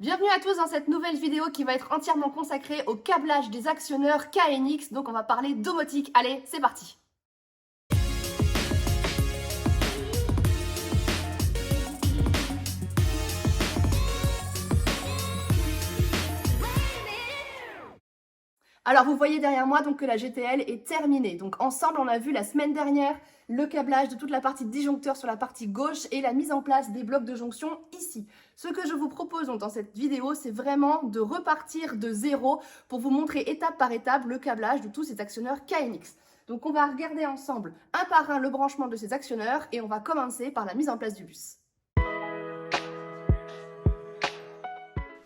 Bienvenue à tous dans cette nouvelle vidéo qui va être entièrement consacrée au câblage des actionneurs KNX. Donc on va parler domotique. Allez, c'est parti! Alors vous voyez derrière moi donc que la GTL est terminée. Donc ensemble on a vu la semaine dernière le câblage de toute la partie disjoncteur sur la partie gauche et la mise en place des blocs de jonction ici. Ce que je vous propose donc dans cette vidéo, c'est vraiment de repartir de zéro pour vous montrer étape par étape le câblage de tous ces actionneurs KNX. Donc on va regarder ensemble un par un le branchement de ces actionneurs et on va commencer par la mise en place du bus.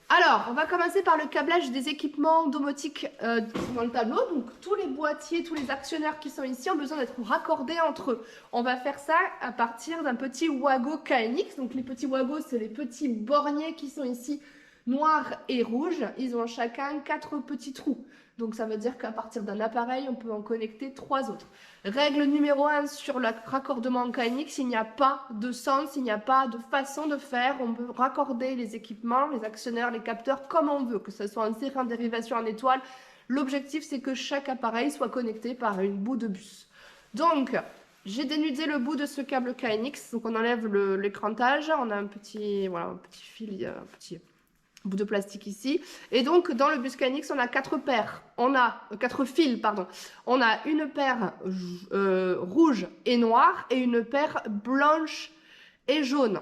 Alors, on va commencer par le câblage des équipements domotiques dans le tableau. Donc, tous les boîtiers, tous les actionneurs qui sont ici ont besoin d'être raccordés entre eux. On va faire ça à partir d'un petit Wago KNX. Donc, les petits Wago, c'est les petits borniers qui sont ici noirs et rouges. Ils ont chacun 4 petits trous. Donc, ça veut dire qu'à partir d'un appareil, on peut en connecter 3 autres. Règle numéro 1 sur le raccordement en KNX, il n'y a pas de sens, il n'y a pas de façon de faire. On peut raccorder les équipements, les actionneurs, les capteurs comme on veut, que ce soit en série, en dérivation, en étoile. L'objectif, c'est que chaque appareil soit connecté par une bout de bus. Donc, j'ai dénudé le bout de ce câble KNX. Donc, on enlève l'écrantage. On a un petit fil, un petit bout de plastique ici. Et donc, dans le bus KNX, on a 4 paires. On a 4 fils, pardon. On a une paire rouge et noire et une paire blanche et jaune.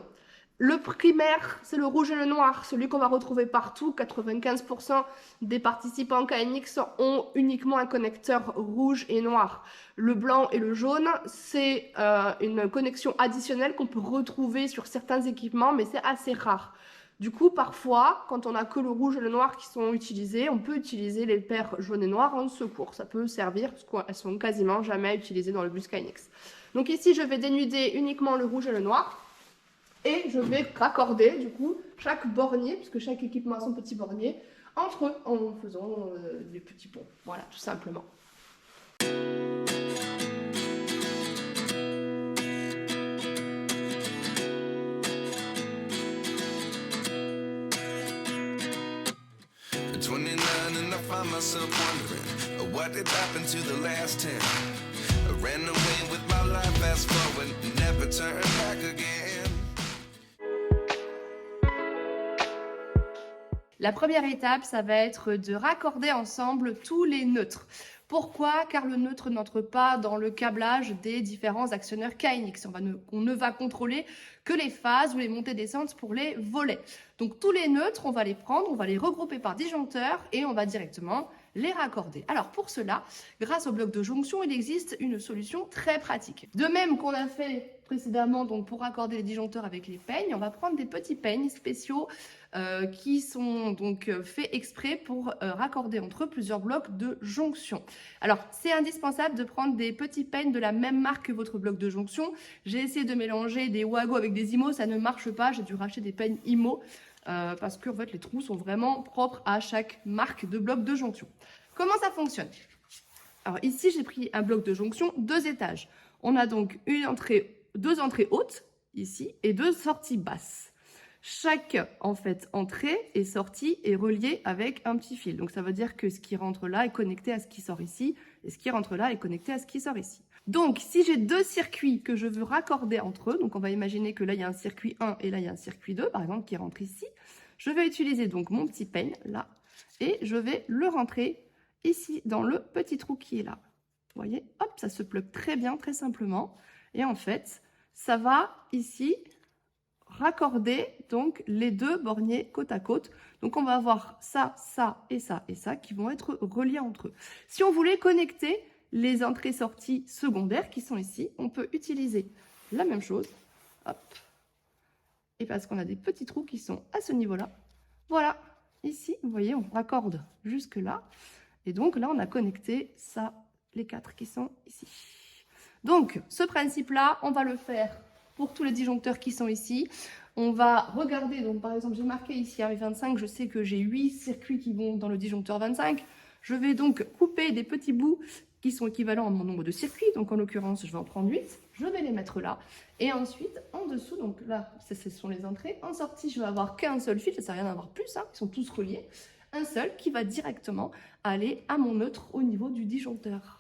Le primaire, c'est le rouge et le noir, celui qu'on va retrouver partout. 95% des participants KNX ont uniquement un connecteur rouge et noir. Le blanc et le jaune, c'est une connexion additionnelle qu'on peut retrouver sur certains équipements, mais c'est assez rare. Du coup, parfois, quand on n'a que le rouge et le noir qui sont utilisés, on peut utiliser les paires jaunes et noires en secours. Ça peut servir parce qu'elles sont quasiment jamais utilisées dans le bus KNX. Donc ici, je vais dénuder uniquement le rouge et le noir. Et je vais raccorder, du coup, chaque bornier, puisque chaque équipement a son petit bornier, entre eux en faisant des petits ponts. Voilà, tout simplement. Myself wondering what did happen to the last 10. I ran away with my life, fast forward, never turn back again. La première étape, ça va être de raccorder ensemble tous les neutres. Pourquoi? Car le neutre n'entre pas dans le câblage des différents actionneurs KNX. On ne va contrôler que les phases ou les montées-descentes pour les volets. Donc tous les neutres, on va les prendre, on va les regrouper par disjoncteur et on va directement les raccorder. Alors pour cela, grâce au bloc de jonction, il existe une solution très pratique. De même qu'on a fait précédemment donc pour raccorder les disjoncteurs avec les peignes, on va prendre des petits peignes spéciaux qui sont donc faits exprès pour raccorder entre eux plusieurs blocs de jonction. Alors c'est indispensable de prendre des petits peignes de la même marque que votre bloc de jonction. J'ai essayé de mélanger des Wago avec des IMO, ça ne marche pas, j'ai dû racheter des peignes IMO parce que en fait, les trous sont vraiment propres à chaque marque de bloc de jonction. Comment ça fonctionne? Alors ici j'ai pris un bloc de jonction 2 étages. On a donc deux entrées hautes ici et 2 sorties basses. Chaque en fait entrée et sortie est reliée avec un petit fil. Donc ça veut dire que ce qui rentre là est connecté à ce qui sort ici et ce qui rentre là est connecté à ce qui sort ici. Donc si j'ai 2 circuits que je veux raccorder entre eux, donc on va imaginer que là il y a un circuit 1 et là il y a un circuit 2 par exemple qui rentre ici, je vais utiliser donc mon petit peigne là et je vais le rentrer ici dans le petit trou qui est là. Vous voyez, hop, ça se plug très bien, très simplement. Et en fait, ça va ici raccorder donc les 2 borniers côte à côte. Donc on va avoir ça, ça et ça et ça qui vont être reliés entre eux. Si on voulait connecter les entrées-sorties secondaires qui sont ici, on peut utiliser la même chose. Hop. Et parce qu'on a des petits trous qui sont à ce niveau-là. Voilà, ici, vous voyez, on raccorde jusque là. Et donc là, on a connecté ça, les 4 qui sont ici. Donc, ce principe-là, on va le faire pour tous les disjoncteurs qui sont ici. On va regarder, donc par exemple, j'ai marqué ici avec 25, je sais que j'ai 8 circuits qui vont dans le disjoncteur 25. Je vais donc couper des petits bouts qui sont équivalents à mon nombre de circuits. Donc en l'occurrence, je vais en prendre 8. je vais les mettre là. Et ensuite, en dessous, donc là, ce sont les entrées. En sortie, je vais avoir qu'un seul fil, ça ne sert à rien d'avoir plus, hein, ils sont tous reliés. Un seul qui va directement aller à mon neutre au niveau du disjoncteur.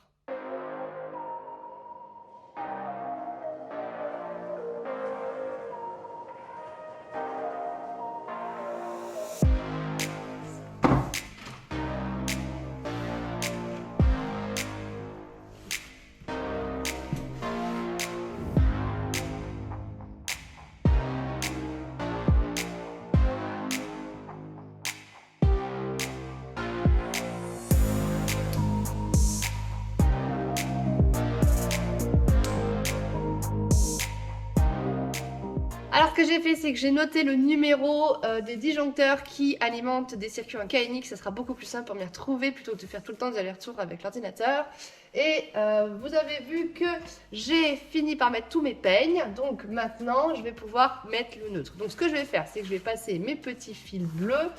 Alors, ce que j'ai fait, c'est que j'ai noté le numéro des disjoncteurs qui alimentent des circuits en KNX. Ça sera beaucoup plus simple pour m'y retrouver plutôt que de faire tout le temps des allers-retours avec l'ordinateur. Et vous avez vu que j'ai fini par mettre tous mes peignes. Donc maintenant, je vais pouvoir mettre le neutre. Donc ce que je vais faire, c'est que je vais passer mes petits fils bleus.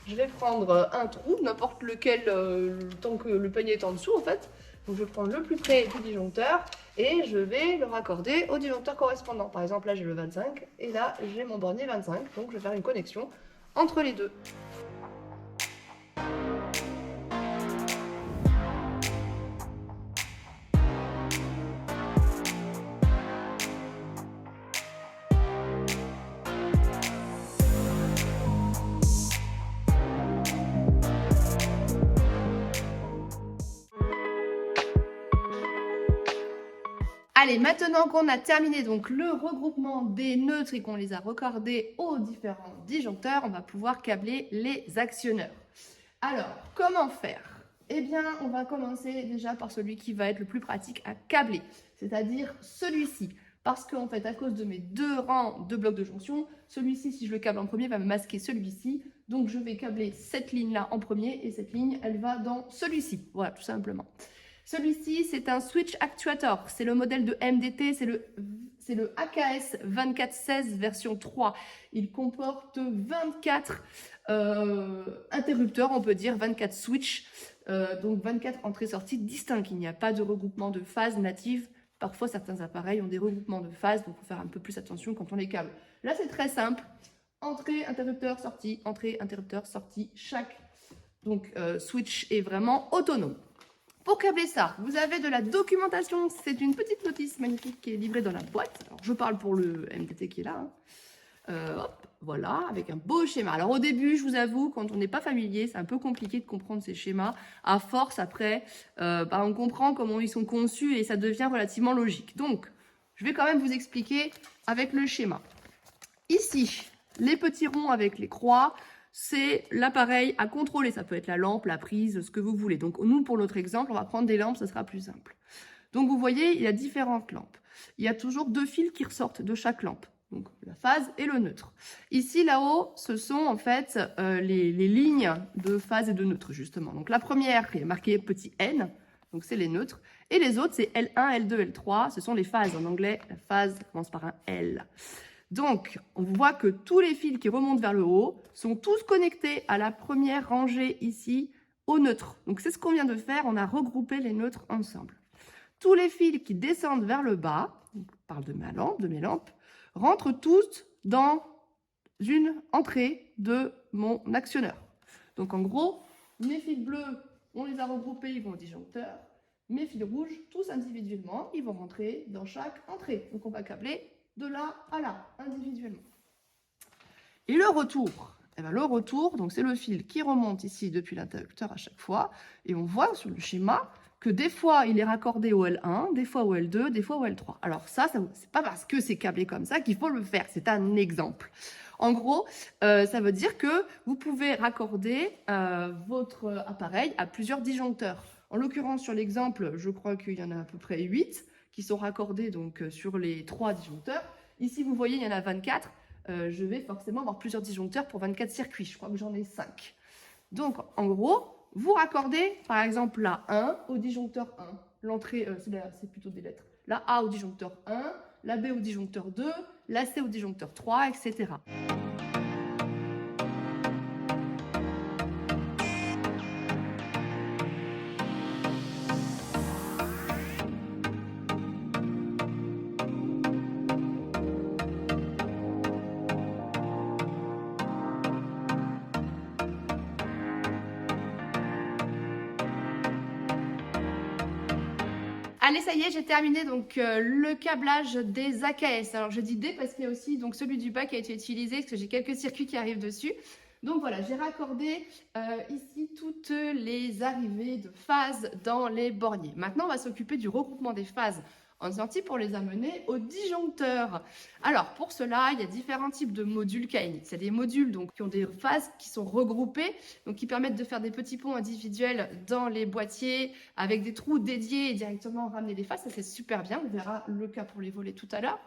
Je vais prendre un trou, n'importe lequel, tant que le peigne est en dessous en fait. Donc je vais prendre le plus près du disjoncteur et je vais le raccorder au disjoncteur correspondant. Par exemple, là j'ai le 25 et là j'ai mon bornier 25. Donc je vais faire une connexion entre les deux. Allez, maintenant qu'on a terminé donc le regroupement des neutres et qu'on les a raccordés aux différents disjoncteurs, on va pouvoir câbler les actionneurs. Alors, comment faire? Eh bien, on va commencer déjà par celui qui va être le plus pratique à câbler, c'est-à-dire celui-ci. Parce qu'en fait, à cause de mes deux rangs de blocs de jonction, celui-ci, si je le câble en premier, va me masquer celui-ci. Donc, je vais câbler cette ligne-là en premier et cette ligne, elle va dans celui-ci. Voilà, tout simplement. Celui-ci, c'est un switch actuator. C'est le modèle de MDT, c'est le AKS 2416 version 3. Il comporte 24 interrupteurs, on peut dire, 24 switches, donc 24 entrées-sorties distinctes. Il n'y a pas de regroupement de phases natives. Parfois, certains appareils ont des regroupements de phases, donc il faut faire un peu plus attention quand on les câble. Là, c'est très simple. Entrée, interrupteur, sortie, entrée, interrupteur, sortie, chaque switch est vraiment autonome. Pour câbler ça, vous avez de la documentation. C'est une petite notice magnifique qui est livrée dans la boîte. Alors, je parle pour le MDT qui est là. Hop, voilà, avec un beau schéma. Alors, au début, je vous avoue, quand on n'est pas familier, c'est un peu compliqué de comprendre ces schémas. À force, après, on comprend comment ils sont conçus et ça devient relativement logique. Donc, je vais quand même vous expliquer avec le schéma. Ici, les petits ronds avec les croix, c'est l'appareil à contrôler. Ça peut être la lampe, la prise, ce que vous voulez. Donc, nous, pour notre exemple, on va prendre des lampes, ça sera plus simple. Donc, vous voyez, il y a différentes lampes. Il y a toujours deux fils qui ressortent de chaque lampe. Donc, la phase et le neutre. Ici, là-haut, ce sont en fait les lignes de phase et de neutre, justement. Donc, la première qui est marquée petit n, donc c'est les neutres. Et les autres, c'est L1, L2, L3. Ce sont les phases. En anglais, la phase commence par un L. Donc, on voit que tous les fils qui remontent vers le haut sont tous connectés à la première rangée ici, au neutre. Donc, c'est ce qu'on vient de faire, on a regroupé les neutres ensemble. Tous les fils qui descendent vers le bas, on parle de mes lampes, rentrent tous dans une entrée de mon actionneur. Donc, en gros, mes fils bleus, on les a regroupés, ils vont au disjoncteur. Mes fils rouges, tous individuellement, ils vont rentrer dans chaque entrée. Donc, on va câbler de là à là, individuellement. Et le retour, le retour, donc c'est le fil qui remonte ici depuis l'interrupteur à chaque fois. Et on voit sur le schéma que des fois, il est raccordé au L1, des fois au L2, des fois au L3. Alors ça c'est pas parce que c'est câblé comme ça qu'il faut le faire. C'est un exemple. En gros, ça veut dire que vous pouvez raccorder votre appareil à plusieurs disjoncteurs. En l'occurrence, sur l'exemple, je crois qu'il y en a à peu près 8 qui sont raccordés donc, sur les 3 disjoncteurs. Ici, vous voyez, il y en a 24. Je vais forcément avoir plusieurs disjoncteurs pour 24 circuits. Je crois que j'en ai 5. Donc, en gros, vous raccordez, par exemple, la 1 au disjoncteur 1. L'entrée, c'est plutôt des lettres. La A au disjoncteur 1, la B au disjoncteur 2, la C au disjoncteur 3, etc. Allez, ça y est, j'ai terminé donc le câblage des AKS. Alors je dis des parce qu'il y a aussi donc celui du bas qui a été utilisé parce que j'ai quelques circuits qui arrivent dessus. Donc voilà, j'ai raccordé ici toutes les arrivées de phases dans les borniers. Maintenant, on va s'occuper du regroupement des phases en sortie pour les amener au disjoncteur. Alors pour cela, il y a différents types de modules KNX. C'est des modules donc, qui ont des phases qui sont regroupées, donc qui permettent de faire des petits ponts individuels dans les boîtiers avec des trous dédiés et directement ramener les phases. Ça c'est super bien, on verra le cas pour les volets tout à l'heure.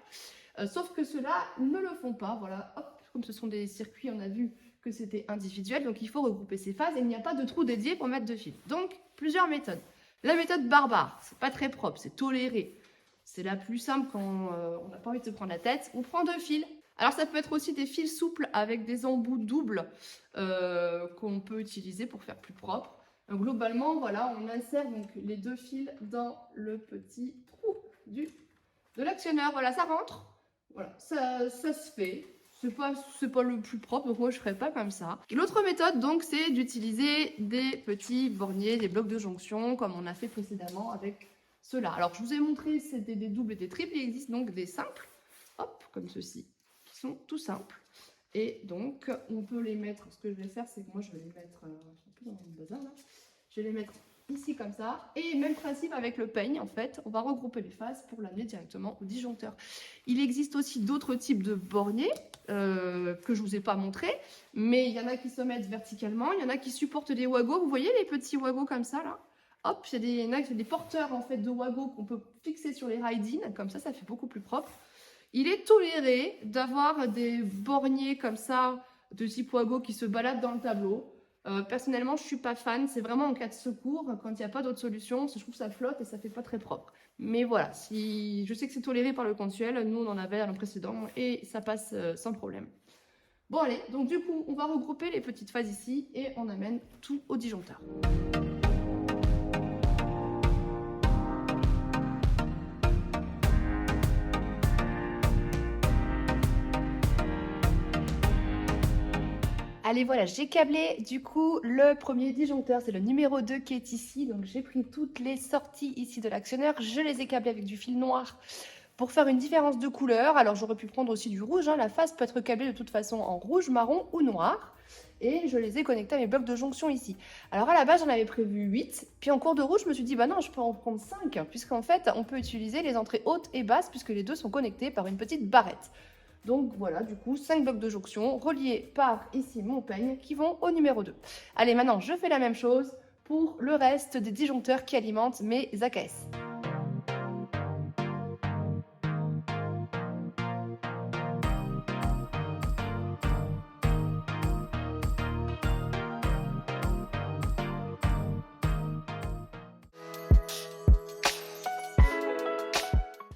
Sauf que ceux-là ne le font pas. Voilà, hop, comme ce sont des circuits, on a vu que c'était individuel, donc il faut regrouper ces phases et il n'y a pas de trou dédié pour mettre de fil. Donc plusieurs méthodes. La méthode barbare, c'est pas très propre, c'est toléré. C'est la plus simple quand on n'a pas envie de se prendre la tête. On prend 2 fils. Alors ça peut être aussi des fils souples avec des embouts doubles qu'on peut utiliser pour faire plus propre. Donc, globalement, voilà, on insère donc les 2 fils dans le petit trou de l'actionneur. Voilà, ça rentre. Voilà, ça se fait. C'est pas le plus propre, donc moi je ferai pas comme ça. L'autre méthode donc c'est d'utiliser des petits borniers, des blocs de jonction comme on a fait précédemment avec ceux-là. Alors je vous ai montré c'était des doubles et des triples, il existe donc des simples, hop, comme ceux-ci, qui sont tout simples. Et donc on peut les mettre, ce que je vais faire c'est que moi je vais les mettre, je suis un peu dans le bazar là, je vais les mettre ici comme ça, et même principe avec le peigne en fait, on va regrouper les faces pour l'amener directement au disjoncteur. Il existe aussi d'autres types de borniers que je vous ai pas montré, mais il y en a qui se mettent verticalement, il y en a qui supportent des wagos, vous voyez les petits wagos comme ça là, hop, il y en a qui sont des porteurs en fait de wagos qu'on peut fixer sur les ride-in, comme ça fait beaucoup plus propre. Il est toléré d'avoir des borniers comme ça de type wago qui se baladent dans le tableau. Personnellement, je suis pas fan. C'est vraiment en cas de secours, quand il n'y a pas d'autre solution. Je trouve que ça flotte et ça fait pas très propre. Mais voilà, si je sais que c'est toléré par le Consuel, nous on en avait à l'an précédent et ça passe sans problème. Bon allez, donc du coup, on va regrouper les petites phases ici et on amène tout au disjoncteur. Allez, voilà, j'ai câblé du coup le premier disjoncteur, c'est le numéro 2 qui est ici. Donc j'ai pris toutes les sorties ici de l'actionneur, je les ai câblées avec du fil noir pour faire une différence de couleur. Alors j'aurais pu prendre aussi du rouge, hein. La face peut être câblée de toute façon en rouge, marron ou noir. Et je les ai connectés à mes blocs de jonction ici. Alors à la base j'en avais prévu 8, puis en cours de route je me suis dit bah non, je peux en prendre 5, puisqu'en fait on peut utiliser les entrées hautes et basses puisque les deux sont connectés par une petite barrette. Donc voilà, du coup, 5 blocs de jonction reliés par ici mon peigne qui vont au numéro 2. Allez, maintenant, je fais la même chose pour le reste des disjoncteurs qui alimentent mes AKS.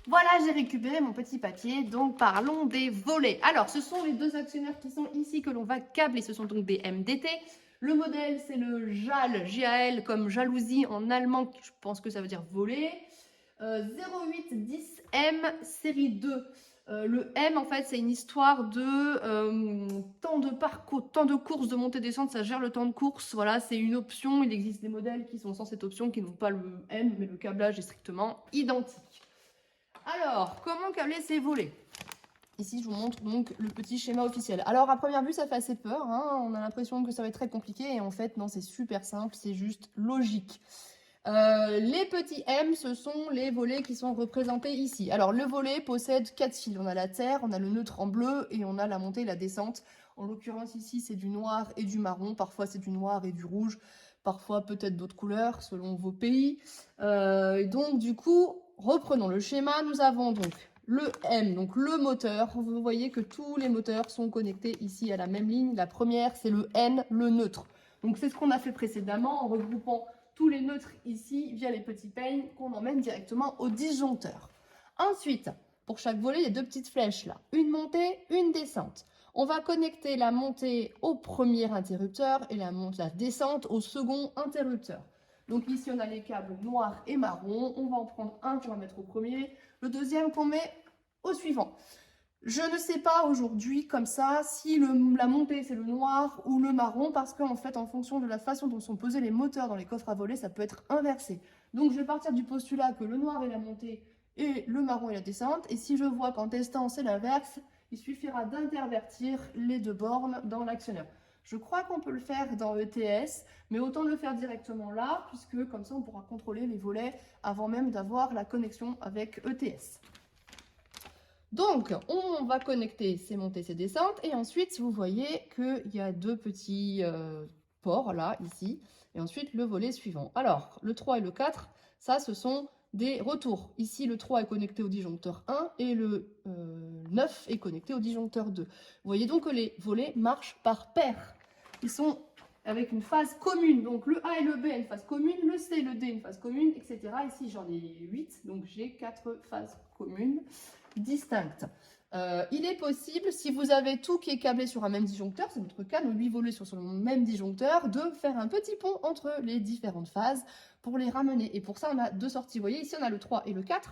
Voilà, j'ai récupéré mon petit papier, donc parlons des volets. Alors, ce sont les 2 actionnaires qui sont ici que l'on va câbler, ce sont donc des MDT. Le modèle, c'est le JAL, JAL comme jalousie en allemand, je pense que ça veut dire volet. 0810M série 2. Le M, en fait, c'est une histoire de temps de parcours, temps de course, de montée-descente, ça gère le temps de course. Voilà, c'est une option. Il existe des modèles qui sont sans cette option, qui n'ont pas le M, mais le câblage est strictement identique. Alors, comment câbler ces volets? Ici, je vous montre donc le petit schéma officiel. Alors, à première vue, ça fait assez peur, hein. On a l'impression que ça va être très compliqué. Et en fait, non, c'est super simple. C'est juste logique. Les petits M, ce sont les volets qui sont représentés ici. Alors, le volet possède 4 fils. On a la terre, on a le neutre en bleu et on a la montée et la descente. En l'occurrence, ici, c'est du noir et du marron. Parfois, c'est du noir et du rouge. Parfois, peut-être d'autres couleurs selon vos pays. Donc, du coup, reprenons le schéma. Nous avons donc le M, donc le moteur. Vous voyez que tous les moteurs sont connectés ici à la même ligne. La première, c'est le N, le neutre. Donc, c'est ce qu'on a fait précédemment en regroupant tous les neutres ici via les petits peignes qu'on emmène directement au disjoncteur. Ensuite, pour chaque volet, il y a 2 petites flèches là. Une montée, une descente. On va connecter la montée au premier interrupteur et la descente au second interrupteur. Donc ici, on a les câbles noirs et marron. On va en prendre un qu'on va mettre au premier, le deuxième qu'on met au suivant. Je ne sais pas aujourd'hui comme ça si la montée c'est le noir ou le marron parce qu'en fait en fonction de la façon dont sont posés les moteurs dans les coffres à voler ça peut être inversé. Donc je vais partir du postulat que le noir est la montée et le marron est la descente et si je vois qu'en testant c'est l'inverse, il suffira d'intervertir les deux bornes dans l'actionneur. Je crois qu'on peut le faire dans ETS, mais autant le faire directement là puisque comme ça on pourra contrôler les volets avant même d'avoir la connexion avec ETS. Donc, on va connecter ces montées, ces descentes, et ensuite, vous voyez qu'il y a deux petits ports, là, ici, et ensuite le volet suivant. Alors, le 3 et le 4, ça, ce sont des retours. Ici, le 3 est connecté au disjoncteur 1, et le 9 est connecté au disjoncteur 2. Vous voyez donc que les volets marchent par paire. Ils sont avec une phase commune, donc le A et le B a une phase commune, le C et le D une phase commune, etc. Ici, j'en ai 8, donc j'ai 4 phases communes distinctes. Il est possible, si vous avez tout qui est câblé sur un même disjoncteur, c'est notre cas, nos 8 volets sur le même disjoncteur, de faire un petit pont entre les différentes phases pour les ramener. Et pour ça, on a deux sorties. Vous voyez, ici, on a le 3 et le 4,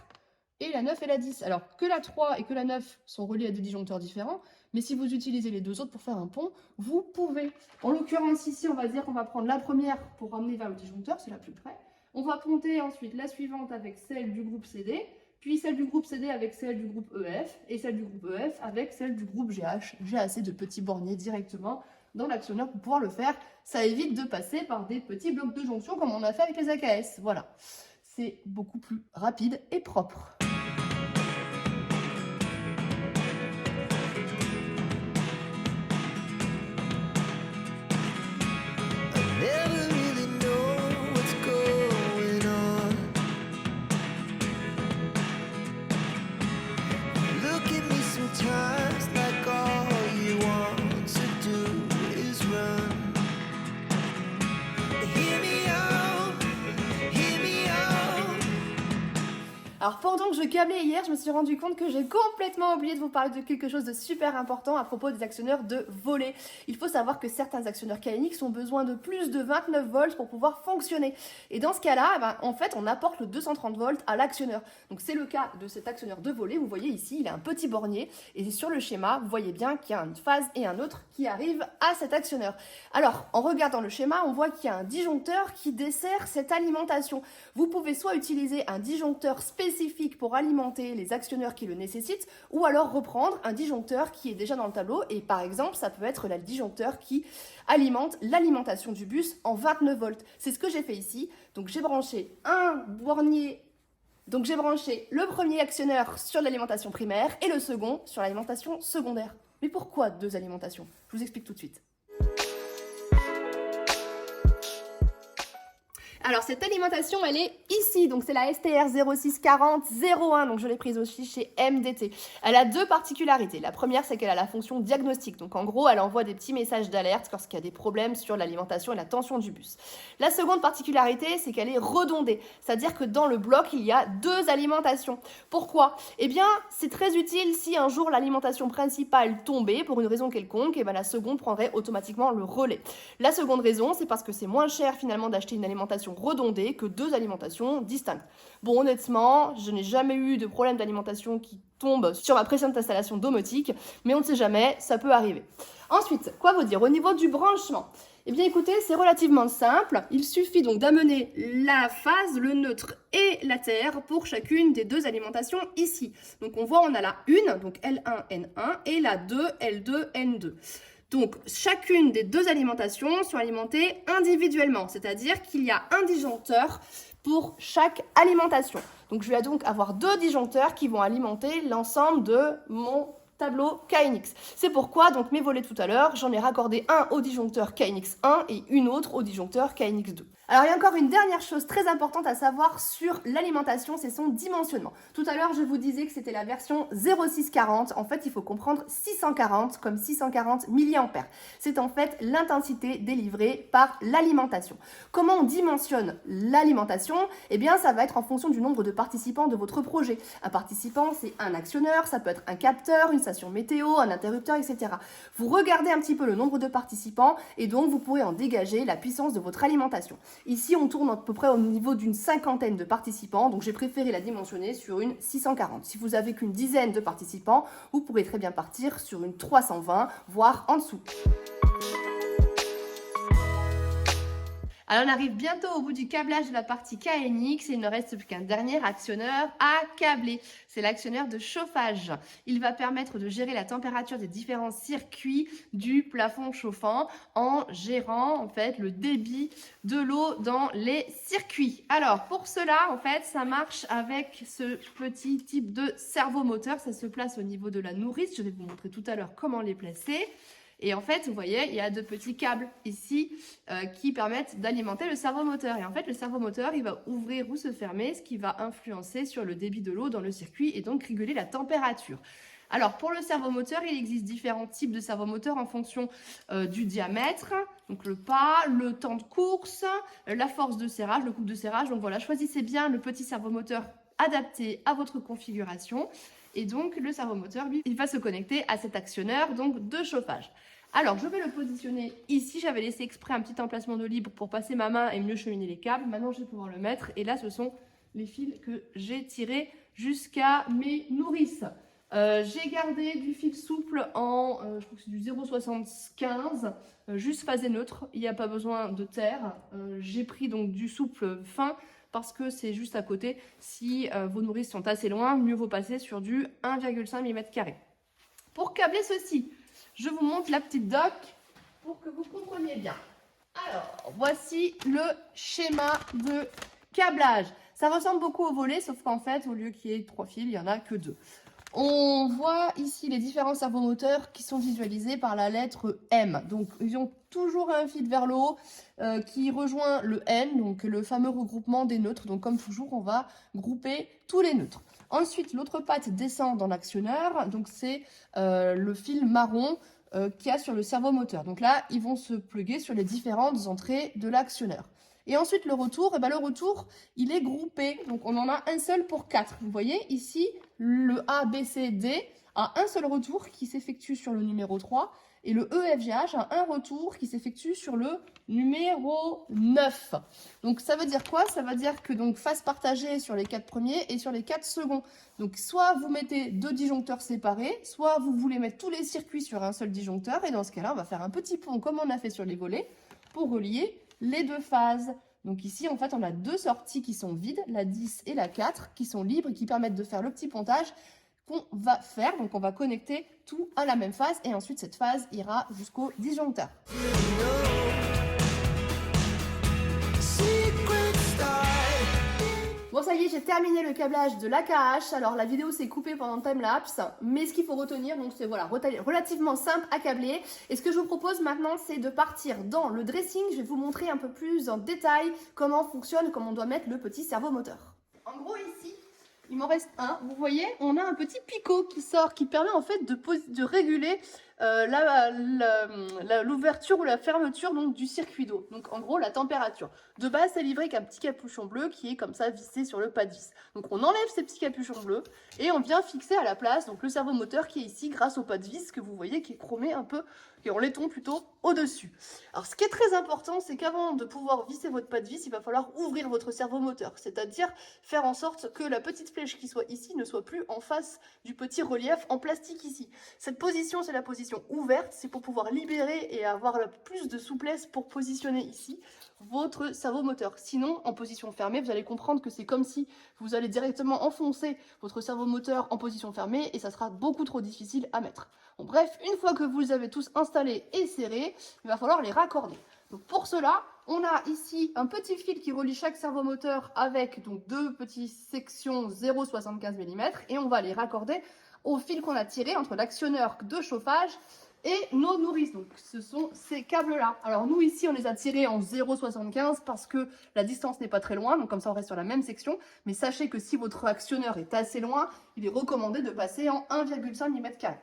et la 9 et la 10. Alors que la 3 et que la 9 sont reliés à des disjoncteurs différents, mais si vous utilisez les deux autres pour faire un pont, vous pouvez. En l'occurrence, ici, on va dire qu'on va prendre la première pour ramener vers le disjoncteur, c'est la plus près. On va ponter ensuite la suivante avec celle du groupe CD, puis celle du groupe CD avec celle du groupe EF, et celle du groupe EF avec celle du groupe GH. J'ai assez de petits borniers directement dans l'actionneur pour pouvoir le faire. Ça évite de passer par des petits blocs de jonction comme on a fait avec les AKS. Voilà, c'est beaucoup plus rapide et propre. Alors pendant que je câblais hier, je me suis rendu compte que j'ai complètement oublié de vous parler de quelque chose de super important à propos des actionneurs de volet. Il faut savoir que certains actionneurs KNX ont besoin de plus de 29 volts pour pouvoir fonctionner. Et dans ce cas-là, en fait, on apporte le 230 volts à l'actionneur. Donc c'est le cas de cet actionneur de volet. Vous voyez ici, il a un petit bornier. Et sur le schéma, vous voyez bien qu'il y a une phase et un autre qui arrivent à cet actionneur. Alors, en regardant le schéma, on voit qu'il y a un disjoncteur qui dessert cette alimentation. Vous pouvez soit utiliser un disjoncteur spécifique pour alimenter les actionneurs qui le nécessitent, ou alors reprendre un disjoncteur qui est déjà dans le tableau, et par exemple, ça peut être le disjoncteur qui alimente l'alimentation du bus en 29 volts. C'est ce que j'ai fait ici. Donc j'ai branché un bornier, donc j'ai branché le premier actionneur sur l'alimentation primaire et le second sur l'alimentation secondaire. Mais pourquoi deux alimentations? Je vous explique tout de suite. Alors cette alimentation, elle est ici, donc c'est la STR 0640-01, donc je l'ai prise aussi chez MDT. Elle a deux particularités. La première, c'est qu'elle a la fonction diagnostic, donc en gros, elle envoie des petits messages d'alerte lorsqu'il y a des problèmes sur l'alimentation et la tension du bus. La seconde particularité, c'est qu'elle est redondée, c'est-à-dire que dans le bloc, il y a deux alimentations. Pourquoi? Eh bien, c'est très utile si un jour l'alimentation principale tombait pour une raison quelconque, et bien la seconde prendrait automatiquement le relais. La seconde raison, c'est parce que c'est moins cher finalement d'acheter une alimentation redondée que deux alimentations distinctes. Bon, honnêtement, je n'ai jamais eu de problème d'alimentation qui tombe sur ma précédente installation domotique, mais on ne sait jamais, ça peut arriver. Ensuite, quoi vous dire au niveau du branchement? Eh bien écoutez, c'est relativement simple. Il suffit donc d'amener la phase, le neutre et la terre pour chacune des deux alimentations ici. Donc on voit, on a la 1, donc L1, N1, et la 2, L2, N2. Donc, chacune des deux alimentations sont alimentées individuellement, c'est-à-dire qu'il y a un disjoncteur pour chaque alimentation. Donc, je vais donc avoir deux disjoncteurs qui vont alimenter l'ensemble de mon tableau KNX. C'est pourquoi, donc, mes volets tout à l'heure, j'en ai raccordé un au disjoncteur KNX 1 et une autre au disjoncteur KNX 2. Alors, il y a encore une dernière chose très importante à savoir sur l'alimentation, c'est son dimensionnement. Tout à l'heure, je vous disais que c'était la version 0640. En fait, il faut comprendre 640 comme 640 mA. C'est en fait l'intensité délivrée par l'alimentation. Comment on dimensionne l'alimentation? Eh bien, ça va être en fonction du nombre de participants de votre projet. Un participant, c'est un actionneur, ça peut être un capteur, une station météo, un interrupteur, etc. Vous regardez un petit peu le nombre de participants et donc vous pourrez en dégager la puissance de votre alimentation. Ici, on tourne à peu près au niveau d'une cinquantaine de participants, donc j'ai préféré la dimensionner sur une 640. Si vous avez qu'une dizaine de participants, vous pourrez très bien partir sur une 320, voire en dessous. Alors on arrive bientôt au bout du câblage de la partie KNX et il ne reste plus qu'un dernier actionneur à câbler. C'est l'actionneur de chauffage. Il va permettre de gérer la température des différents circuits du plafond chauffant en gérant en fait le débit de l'eau dans les circuits. Alors pour cela en fait ça marche avec ce petit type de servomoteur. Ça se place au niveau de la nourrice. Je vais vous montrer tout à l'heure comment les placer. Et en fait, vous voyez, il y a deux petits câbles ici qui permettent d'alimenter le servomoteur. Et en fait, le servomoteur, il va ouvrir ou se fermer, ce qui va influencer sur le débit de l'eau dans le circuit et donc réguler la température. Alors, pour le servomoteur, il existe différents types de servomoteurs en fonction du diamètre, donc le pas, le temps de course, la force de serrage, le couple de serrage. Donc voilà, choisissez bien le petit servomoteur adapté à votre configuration. Et donc, le servomoteur, lui, il va se connecter à cet actionneur donc de chauffage. Alors, je vais le positionner ici. J'avais laissé exprès un petit emplacement de libre pour passer ma main et mieux cheminer les câbles. Maintenant, je vais pouvoir le mettre. Et là, ce sont les fils que j'ai tirés jusqu'à mes nourrices. J'ai gardé du fil souple en, je crois que c'est du 0,75, juste phasé neutre. Il n'y a pas besoin de terre. J'ai pris donc du souple fin parce que c'est juste à côté. Si vos nourrices sont assez loin, mieux vaut passer sur du 1,5 mm². Pour câbler ceci, je vous montre la petite doc pour que vous compreniez bien. Alors, voici le schéma de câblage. Ça ressemble beaucoup au volet, sauf qu'en fait, au lieu qu'il y ait 3 fils, il n'y en a que 2. On voit ici les différents servomoteurs qui sont visualisés par la lettre M. Donc, ils ont toujours un fil vers le haut qui rejoint le N, donc le fameux regroupement des neutres. Donc, comme toujours, on va grouper tous les neutres. Ensuite, l'autre patte descend dans l'actionneur. Donc, c'est le fil marron qu'il y a sur le servomoteur. Donc là, ils vont se plugger sur les différentes entrées de l'actionneur. Et ensuite, le retour, le retour, il est groupé. Donc, on en a un seul pour 4. Vous voyez, ici, le A, B, C, D a un seul retour qui s'effectue sur le numéro 3. Et le E, F, G, H a un retour qui s'effectue sur le numéro 9. Donc, ça veut dire quoi? Ça veut dire que donc phase partagée sur les 4 premiers et sur les 4 seconds. Donc, soit vous mettez 2 disjoncteurs séparés, soit vous voulez mettre tous les circuits sur un seul disjoncteur. Et dans ce cas-là, on va faire un petit pont comme on a fait sur les volets pour relier les 2 phases. Donc ici, en fait, on a 2 sorties qui sont vides, la 10 et la 4, qui sont libres et qui permettent de faire le petit pontage qu'on va faire. Donc on va connecter tout à la même phase et ensuite cette phase ira jusqu'au disjoncteur. Bon, ça y est, j'ai terminé le câblage de l'AKH. Alors, la vidéo s'est coupée pendant le time-lapse, mais ce qu'il faut retenir, donc c'est voilà, relativement simple à câbler. Et ce que je vous propose maintenant, c'est de partir dans le dressing. Je vais vous montrer un peu plus en détail comment fonctionne, comment on doit mettre le petit servomoteur. En gros, ici, il m'en reste un. Vous voyez, on a un petit picot qui sort, qui permet en fait de réguler l'ouverture ou la fermeture donc, du circuit d'eau. Donc en gros la température. De base c'est livré avec un petit capuchon bleu qui est comme ça vissé sur le pas de vis. Donc on enlève ces petits capuchons bleus et on vient fixer à la place donc le servomoteur qui est ici grâce au pas de vis que vous voyez qui est chromé un peu, qui est en laiton plutôt au-dessus. Alors ce qui est très important c'est qu'avant de pouvoir visser votre pas de vis, il va falloir ouvrir votre servomoteur. C'est-à-dire faire en sorte que la petite flèche qui soit ici ne soit plus en face du petit relief en plastique ici. Cette position c'est la position ouverte, c'est pour pouvoir libérer et avoir plus de souplesse pour positionner ici votre servomoteur. Sinon, en position fermée, vous allez comprendre que c'est comme si vous allez directement enfoncer votre servomoteur en position fermée et ça sera beaucoup trop difficile à mettre. Bon, bref, une fois que vous les avez tous installés et serrés, il va falloir les raccorder. Donc pour cela, on a ici un petit fil qui relie chaque servomoteur avec donc 2 petites sections 0,75 mm et on va les raccorder au fil qu'on a tiré entre l'actionneur de chauffage et nos nourrices. Donc ce sont ces câbles-là. Alors nous ici on les a tirés en 0,75 parce que la distance n'est pas très loin, donc comme ça on reste sur la même section. Mais sachez que si votre actionneur est assez loin, il est recommandé de passer en 1,5 mm².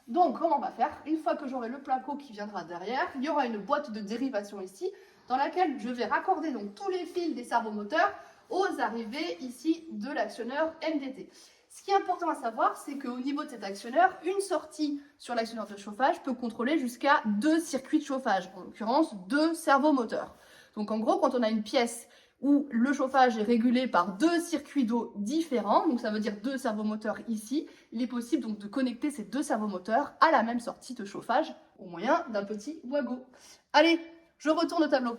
Donc comment on va faire? Une fois que j'aurai le placo qui viendra derrière, il y aura une boîte de dérivation ici dans laquelle je vais raccorder donc tous les fils des servomoteurs aux arrivées ici de l'actionneur MDT. Ce qui est important à savoir, c'est qu'au niveau de cet actionneur, une sortie sur l'actionneur de chauffage peut contrôler jusqu'à 2 circuits de chauffage, en l'occurrence 2 servomoteurs. Donc en gros, quand on a une pièce où le chauffage est régulé par 2 circuits d'eau différents, donc ça veut dire 2 servomoteurs ici, il est possible donc de connecter ces 2 servomoteurs à la même sortie de chauffage au moyen d'un petit wago. Allez, je retourne au tableau.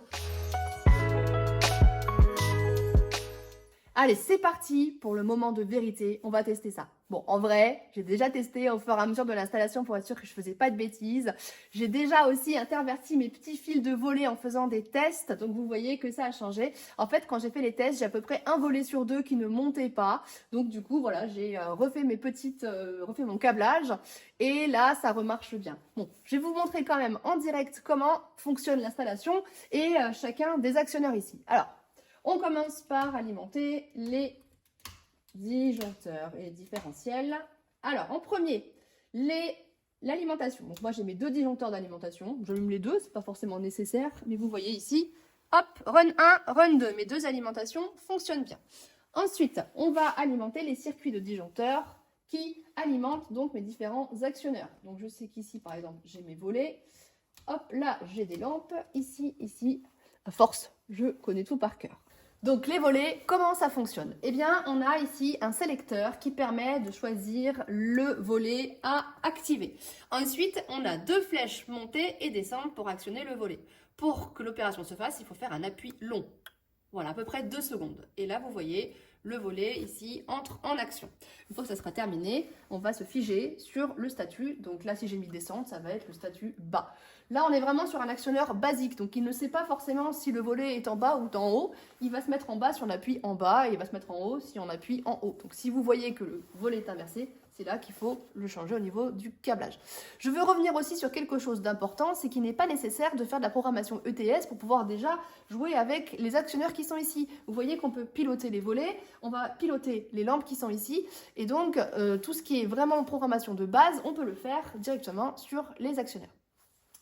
Allez, c'est parti pour le moment de vérité, on va tester ça. Bon, en vrai, j'ai déjà testé au fur et à mesure de l'installation pour être sûr que je faisais pas de bêtises. J'ai déjà aussi interverti mes petits fils de volet en faisant des tests, donc vous voyez que ça a changé. En fait, quand j'ai fait les tests, j'ai à peu près un volet sur 2 qui ne montait pas. Donc du coup, voilà, j'ai refait refait mon câblage et là, ça remarche bien. Bon, je vais vous montrer quand même en direct comment fonctionne l'installation et chacun des actionneurs ici. Alors, on commence par alimenter les disjoncteurs et les différentiels. Alors, en premier, l'alimentation. Donc moi, j'ai mes 2 disjoncteurs d'alimentation. J'allume les 2, c'est pas forcément nécessaire, mais vous voyez ici, hop, run 1, run 2. Mes 2 alimentations fonctionnent bien. Ensuite, on va alimenter les circuits de disjoncteurs qui alimentent donc mes différents actionneurs. Donc je sais qu'ici, par exemple, j'ai mes volets. Hop, là, j'ai des lampes. Ici, à force, je connais tout par cœur. Donc les volets, comment ça fonctionne? Eh bien, on a ici un sélecteur qui permet de choisir le volet à activer. Ensuite, on a 2 flèches monter et descendre pour actionner le volet. Pour que l'opération se fasse, il faut faire un appui long. Voilà, à peu près 2 secondes. Et là, vous voyez, le volet ici entre en action. Une fois que ça sera terminé, on va se figer sur le statut. Donc là, si j'ai mis descente, ça va être le statut bas. Là, on est vraiment sur un actionneur basique. Donc il ne sait pas forcément si le volet est en bas ou en haut. Il va se mettre en bas si on appuie en bas et il va se mettre en haut si on appuie en haut. Donc si vous voyez que le volet est inversé, c'est là qu'il faut le changer au niveau du câblage. Je veux revenir aussi sur quelque chose d'important, c'est qu'il n'est pas nécessaire de faire de la programmation ETS pour pouvoir déjà jouer avec les actionneurs qui sont ici. Vous voyez qu'on peut piloter les volets, on va piloter les lampes qui sont ici, et donc tout ce qui est vraiment programmation de base, on peut le faire directement sur les actionneurs.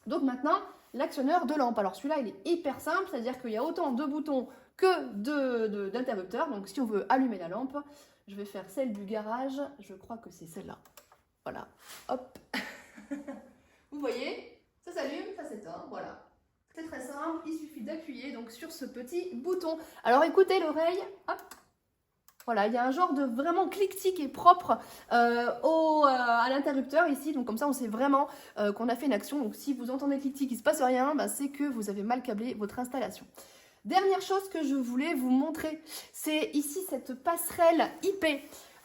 Donc maintenant, l'actionneur de lampe. Alors celui-là, il est hyper simple, c'est-à-dire qu'il y a autant de boutons que d'interrupteurs. Donc si on veut allumer la lampe, je vais faire celle du garage, je crois que c'est celle-là. Voilà, hop. Vous voyez, ça s'allume, ça s'éteint, voilà. C'est très simple, il suffit d'appuyer donc sur ce petit bouton. Alors écoutez l'oreille, hop. Voilà, il y a un genre de vraiment clic-tic et propre à l'interrupteur ici. Donc comme ça, on sait vraiment qu'on a fait une action. Donc si vous entendez clic-tic, il ne se passe rien, bah, c'est que vous avez mal câblé votre installation. Dernière chose que je voulais vous montrer, c'est ici cette passerelle IP.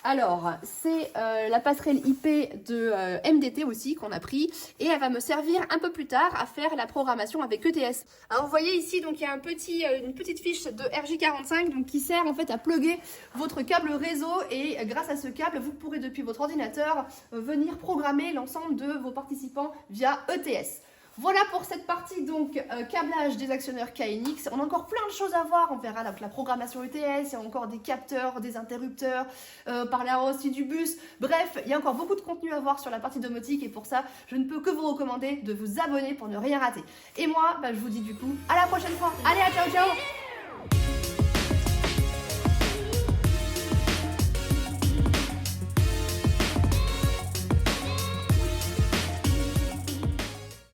Alors, c'est la passerelle IP de MDT aussi qu'on a pris et elle va me servir un peu plus tard à faire la programmation avec ETS. Alors, vous voyez ici, donc il y a une petite fiche de RJ45 donc, qui sert en fait à plugger votre câble réseau et grâce à ce câble, vous pourrez depuis votre ordinateur venir programmer l'ensemble de vos participants via ETS. Voilà pour cette partie donc câblage des actionneurs KNX. On a encore plein de choses à voir. On verra donc la programmation ETS, il y a encore des capteurs, des interrupteurs, parler aussi du bus. Bref, il y a encore beaucoup de contenu à voir sur la partie domotique et pour ça, je ne peux que vous recommander de vous abonner pour ne rien rater. Et moi, je vous dis du coup à la prochaine fois. Allez, à ciao ciao.